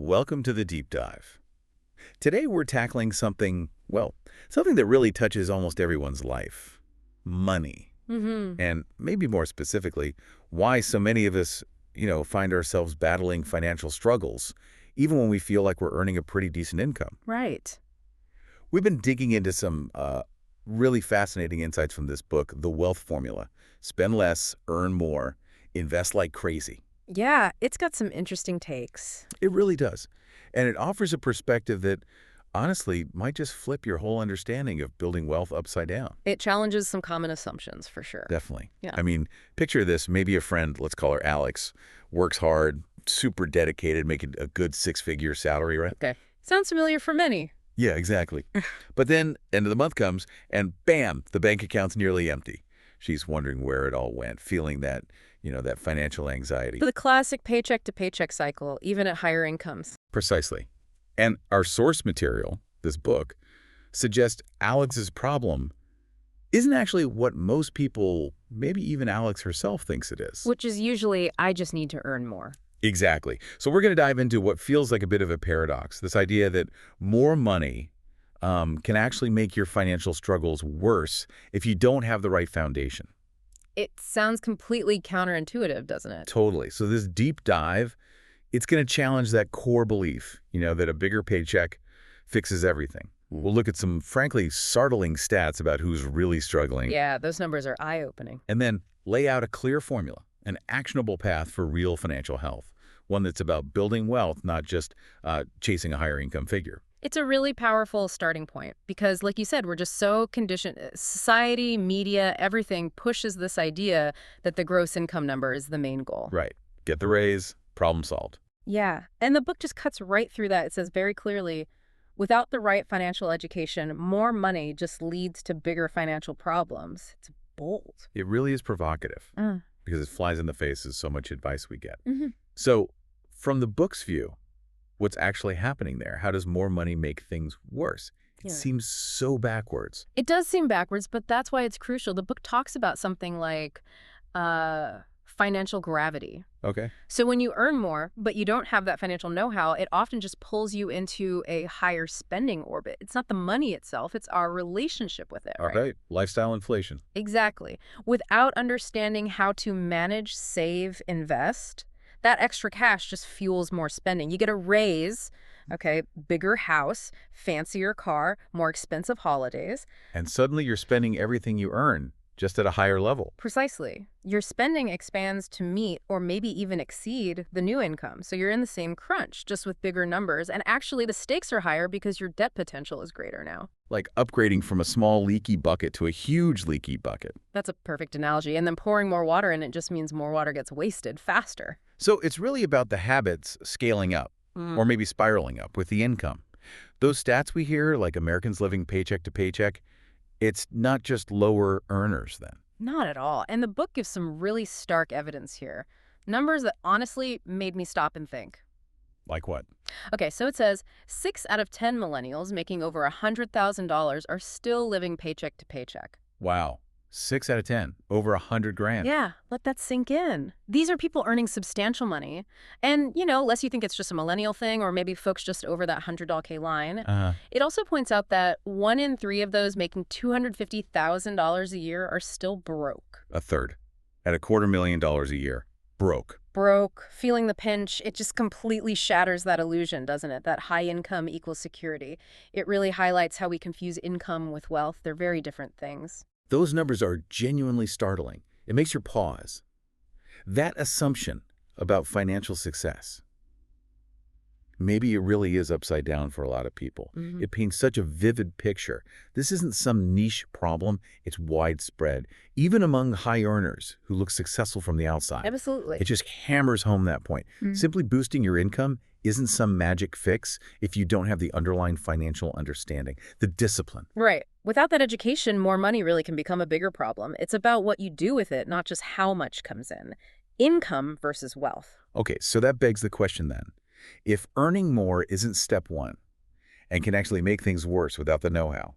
Welcome to the deep dive. Today we're tackling something, well, something that really touches almost everyone's life. Money. And maybe more specifically, why so many of us, find ourselves battling financial struggles, even when we feel like we're earning a pretty decent income. Right. We've been digging into some really fascinating insights from this book, The Wealth Formula. Spend less, earn more, invest like crazy. Yeah, it's got some interesting takes. It really does. And it offers a perspective that, honestly, might just flip your whole understanding of building wealth upside down. It challenges some common assumptions, for sure. Definitely. Yeah. I mean, picture this. Maybe a friend, let's call her Alex, works hard, super dedicated, making a good six-figure salary, right? Okay. Sounds familiar for many. Yeah, exactly. But then end of the month comes, and bam, the bank account's nearly empty. She's wondering where it all went, feeling that, that financial anxiety. The classic paycheck-to-paycheck cycle, even at higher incomes. Precisely. And our source material, this book, suggests Alex's problem isn't actually what most people, maybe even Alex herself, thinks it is. Which is usually, I just need to earn more. Exactly. So we're going to dive into what feels like a bit of a paradox, this idea that more money can actually make your financial struggles worse if you don't have the right foundation. It sounds completely counterintuitive, doesn't it? Totally. So this deep dive, it's going to challenge that core belief, that a bigger paycheck fixes everything. We'll look at some, frankly, startling stats about who's really struggling. Yeah, those numbers are eye-opening. And then lay out a clear formula, an actionable path for real financial health, one that's about building wealth, not just chasing a higher income figure. It's a really powerful starting point because, like you said, we're just so conditioned. Society, media, everything pushes this idea that the gross income number is the main goal. Right. Get the raise, problem solved. Yeah. And the book just cuts right through that. It says very clearly, without the right financial education, more money just leads to bigger financial problems. It's bold. It really is provocative because it flies in the face of so much advice we get. Mm-hmm. So from the book's view, what's actually happening there? How does more money make things worse? It seems so backwards. It does seem backwards, but that's why it's crucial. The book talks about something like financial gravity. Okay. So when you earn more, but you don't have that financial know-how, it often just pulls you into a higher spending orbit. It's not the money itself, it's our relationship with it, All right. Lifestyle inflation. Exactly. Without understanding how to manage, save, invest, that extra cash just fuels more spending. You get a raise, okay, bigger house, fancier car, more expensive holidays. And suddenly you're spending everything you earn, just at a higher level. Precisely. Your spending expands to meet or maybe even exceed the new income. So you're in the same crunch, just with bigger numbers. And actually the stakes are higher because your debt potential is greater now. Like upgrading from a small leaky bucket to a huge leaky bucket. That's a perfect analogy. And then pouring more water in it just means more water gets wasted faster. So it's really about the habits scaling up, or maybe spiraling up with the income. Those stats we hear, like Americans living paycheck to paycheck, it's not just lower earners then. Not at all. And the book gives some really stark evidence here. Numbers that honestly made me stop and think. Like what? Okay, so it says 6 out of 10 millennials making over $100,000 are still living paycheck to paycheck. Wow. 6 out of 10. Over 100 grand. Yeah, let that sink in. These are people earning substantial money. And, lest you think it's just a millennial thing or maybe folks just over that $100K line, it also points out that 1 in 3 of those making $250,000 a year are still broke. A third. At $250,000 a year. Broke. Broke, feeling the pinch, it just completely shatters that illusion, doesn't it? That high income equals security. It really highlights how we confuse income with wealth. They're very different things. Those numbers are genuinely startling. It makes you pause. That assumption about financial success, maybe it really is upside down for a lot of people. It paints such a vivid picture. This isn't some niche problem. It's widespread, even among high earners who look successful from the outside. Absolutely. It just hammers home that point. Simply boosting your income isn't some magic fix if you don't have the underlying financial understanding, the discipline. Right. Without that education, more money really can become a bigger problem. It's about what you do with it, not just how much comes in. Income versus wealth. Okay, so that begs the question then. If earning more isn't step one and can actually make things worse without the know-how,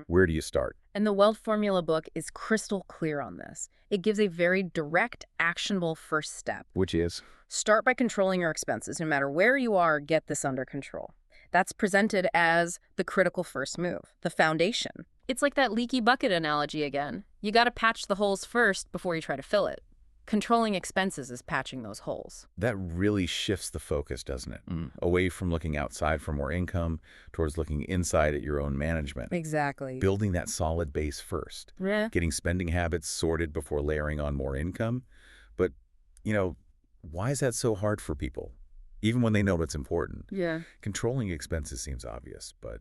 where do you start? And the Wealth Formula book is crystal clear on this. It gives a very direct, actionable first step. Which is? Start by controlling your expenses. No matter where you are, get this under control. That's presented as the critical first move, the foundation. It's like that leaky bucket analogy again. You got to patch the holes first before you try to fill it. Controlling expenses is patching those holes. That really shifts the focus, doesn't it? Away from looking outside for more income towards looking inside at your own management. Exactly. Building that solid base first. Yeah. Getting spending habits sorted before layering on more income. But, why is that so hard for people? Even when they know it's important. Yeah. Controlling expenses seems obvious, but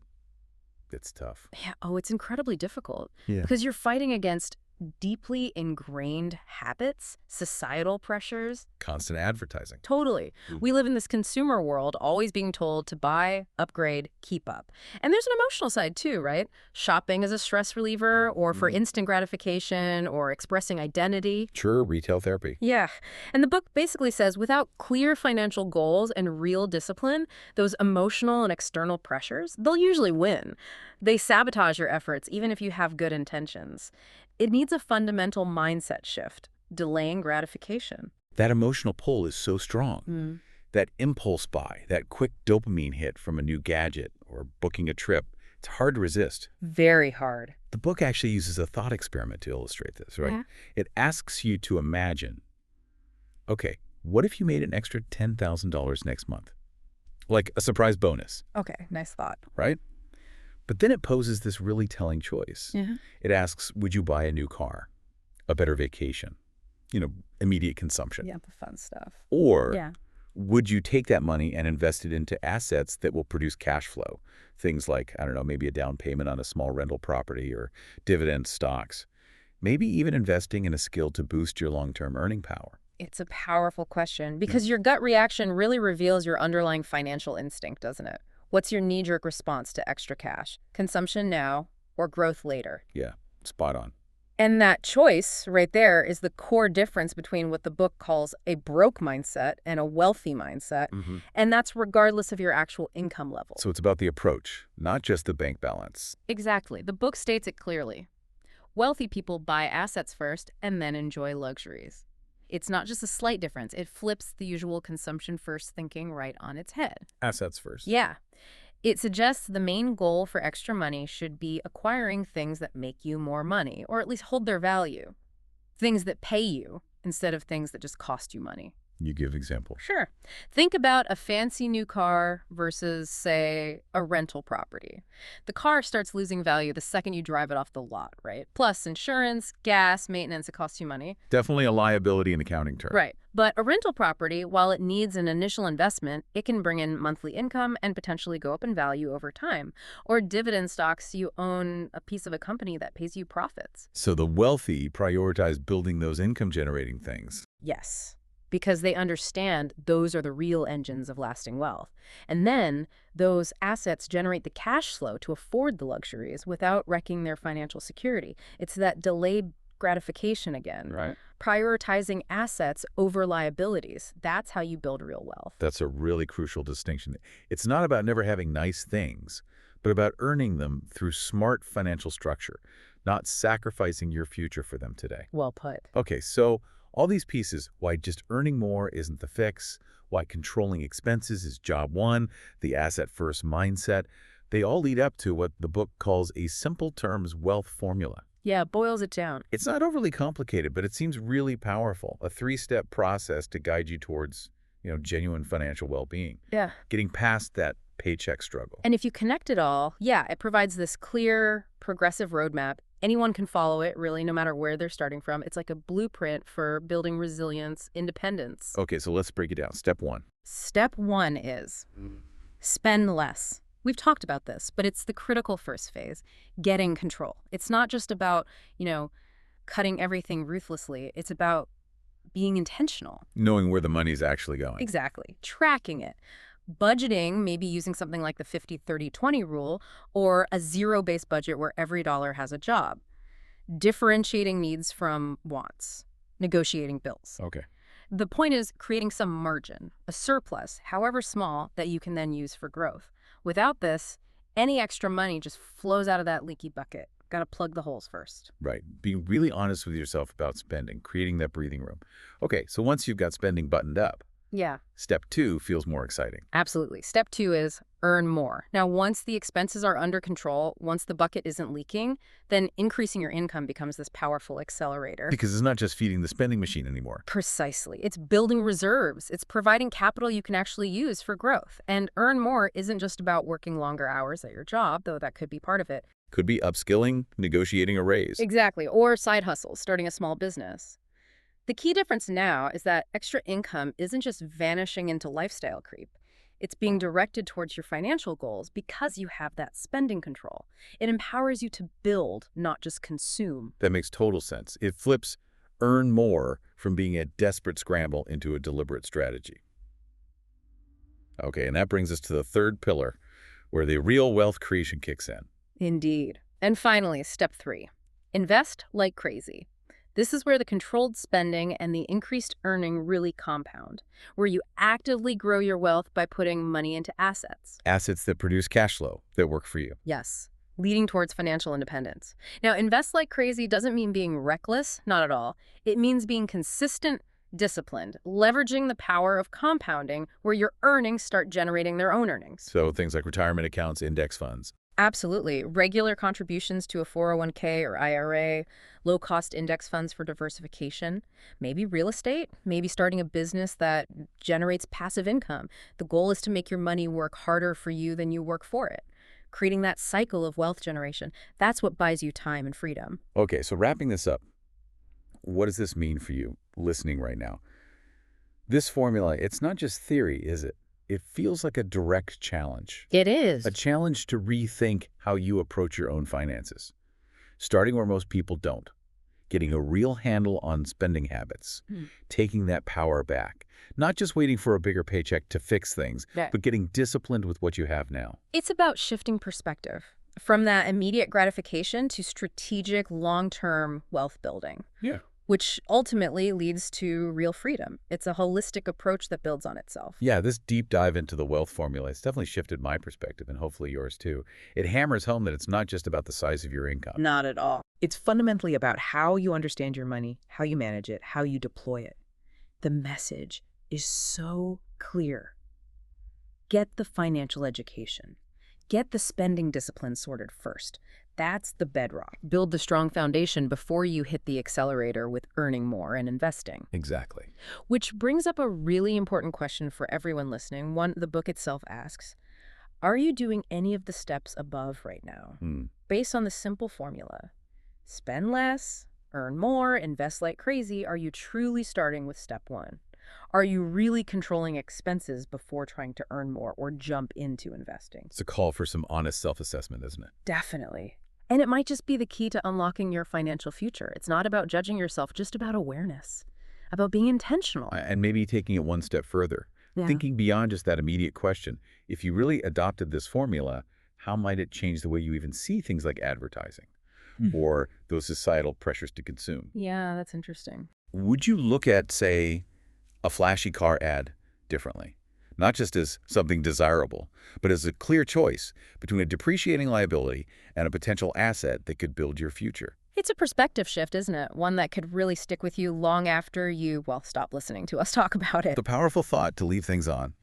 it's tough. Yeah. Oh, it's incredibly difficult. Yeah. Because you're fighting against deeply ingrained habits, societal pressures. Constant advertising. Totally. We live in this consumer world, always being told to buy, upgrade, keep up. And there's an emotional side too, right? Shopping as a stress reliever or for instant gratification or expressing identity. Sure, retail therapy. Yeah. And the book basically says without clear financial goals and real discipline, those emotional and external pressures, they'll usually win. They sabotage your efforts, even if you have good intentions. It needs a fundamental mindset shift, delaying gratification. That emotional pull is so strong. That impulse buy, that quick dopamine hit from a new gadget or booking a trip, it's hard to resist. Very hard. The book actually uses a thought experiment to illustrate this, right? Yeah. It asks you to imagine, okay, what if you made an extra $10,000 next month? Like a surprise bonus, Okay, nice thought. right? But then it poses this really telling choice. Yeah. It asks, would you buy a new car, a better vacation, immediate consumption? Yeah, the fun stuff. Or Yeah. would you take that money and invest it into assets that will produce cash flow? Things like, I don't know, maybe a down payment on a small rental property or dividend stocks. Maybe even investing in a skill to boost your long-term earning power. It's a powerful question because your gut reaction really reveals your underlying financial instinct, doesn't it? What's your knee-jerk response to extra cash? Consumption now or growth later? Yeah, spot on. And that choice right there is the core difference between what the book calls a broke mindset and a wealthy mindset. And that's regardless of your actual income level. So it's about the approach, not just the bank balance. Exactly. The book states it clearly. Wealthy people buy assets first and then enjoy luxuries. It's not just a slight difference. It flips the usual consumption-first thinking right on its head. Assets first. Yeah. It suggests the main goal for extra money should be acquiring things that make you more money, or at least hold their value. Things that pay you instead of things that just cost you money. You give examples. Sure. Think about a fancy new car versus, say, a rental property. The car starts losing value the second you drive it off the lot, right? Plus insurance, gas, maintenance, it costs you money. Definitely a liability in accounting terms. Right. But a rental property, while it needs an initial investment, it can bring in monthly income and potentially go up in value over time. Or dividend stocks, you own a piece of a company that pays you profits. So the wealthy prioritize building those income-generating things. Yes. Because they understand those are the real engines of lasting wealth. And then those assets generate the cash flow to afford the luxuries without wrecking their financial security. It's that delayed gratification again. Right. Prioritizing assets over liabilities. That's how you build real wealth. That's a really crucial distinction. It's not about never having nice things, but about earning them through smart financial structure, not sacrificing your future for them today. Well put. Okay, so all these pieces, why just earning more isn't the fix, why controlling expenses is job one, the asset-first mindset, they all lead up to what the book calls a simple terms wealth formula. Yeah, boils it down. It's not overly complicated, but it seems really powerful, a three-step process to guide you towards, genuine financial well-being. Yeah. Getting past that paycheck struggle. And if you connect it all, yeah, it provides this clear, progressive roadmap. Anyone can follow it, really, no matter where they're starting from. It's like a blueprint for building resilience, independence. Okay, so let's break it down. Step one. Step one is spend less. We've talked about this, but it's the critical first phase, getting control. It's not just about, cutting everything ruthlessly. It's about being intentional. Knowing where the money's actually going. Exactly. Tracking it. Budgeting, maybe using something like the 50-30-20 rule, or a zero-based budget where every dollar has a job. Differentiating needs from wants. Negotiating bills. Okay. The point is creating some margin, a surplus, however small, that you can then use for growth. Without this, any extra money just flows out of that leaky bucket. Got to plug the holes first. Right. Being really honest with yourself about spending, creating that breathing room. Okay, so once you've got spending buttoned up, Yeah. Step 2 feels more exciting. Absolutely. Step 2 is earn more. Now, once the expenses are under control, once the bucket isn't leaking, then increasing your income becomes this powerful accelerator. Because it's not just feeding the spending machine anymore. Precisely. It's building reserves. It's providing capital you can actually use for growth. And earn more isn't just about working longer hours at your job, though that could be part of it. Could be upskilling, negotiating a raise. Exactly. Or side hustles, starting a small business. The key difference now is that extra income isn't just vanishing into lifestyle creep. It's being directed towards your financial goals because you have that spending control. It empowers you to build, not just consume. That makes total sense. It flips earn more from being a desperate scramble into a deliberate strategy. Okay, and that brings us to the third pillar, where the real wealth creation kicks in. Indeed. And finally, step 3. Invest like crazy. This is where the controlled spending and the increased earning really compound, where you actively grow your wealth by putting money into assets. Assets that produce cash flow, that work for you. Yes, leading towards financial independence. Now, invest like crazy doesn't mean being reckless, not at all. It means being consistent, disciplined, leveraging the power of compounding where your earnings start generating their own earnings. So things like retirement accounts, index funds. Absolutely. Regular contributions to a 401k or IRA, low-cost index funds for diversification, maybe real estate, maybe starting a business that generates passive income. The goal is to make your money work harder for you than you work for it. Creating that cycle of wealth generation, that's what buys you time and freedom. Okay, so wrapping this up, what does this mean for you listening right now? This formula, it's not just theory, is it? It feels like a direct challenge. It is. A challenge to rethink how you approach your own finances. Starting where most people don't. Getting a real handle on spending habits. Taking that power back. Not just waiting for a bigger paycheck to fix things, but getting disciplined with what you have now. It's about shifting perspective from that immediate gratification to strategic long-term wealth building. Yeah. Which ultimately leads to real freedom. It's a holistic approach that builds on itself. Yeah, this deep dive into the wealth formula has definitely shifted my perspective, and hopefully yours too. It hammers home that it's not just about the size of your income. Not at all. It's fundamentally about how you understand your money, how you manage it, how you deploy it. The message is so clear. Get the financial education. Get the spending discipline sorted first. That's the bedrock. Build the strong foundation before you hit the accelerator with earning more and investing. Exactly. Which brings up a really important question for everyone listening, one the book itself asks. Are you doing any of the steps above right now? Based on the simple formula, spend less, earn more, invest like crazy, are you truly starting with step 1? Are you really controlling expenses before trying to earn more or jump into investing? It's a call for some honest self-assessment, isn't it? Definitely. And it might just be the key to unlocking your financial future. It's not about judging yourself, just about awareness, about being intentional. And maybe taking it one step further. Yeah. Thinking beyond just that immediate question. If you really adopted this formula, how might it change the way you even see things like advertising or those societal pressures to consume? Yeah, that's interesting. Would you look at, say, a flashy car ad differently? Not just as something desirable, but as a clear choice between a depreciating liability and a potential asset that could build your future. It's a perspective shift, isn't it? One that could really stick with you long after you, well, stop listening to us talk about it. The powerful thought to leave things on.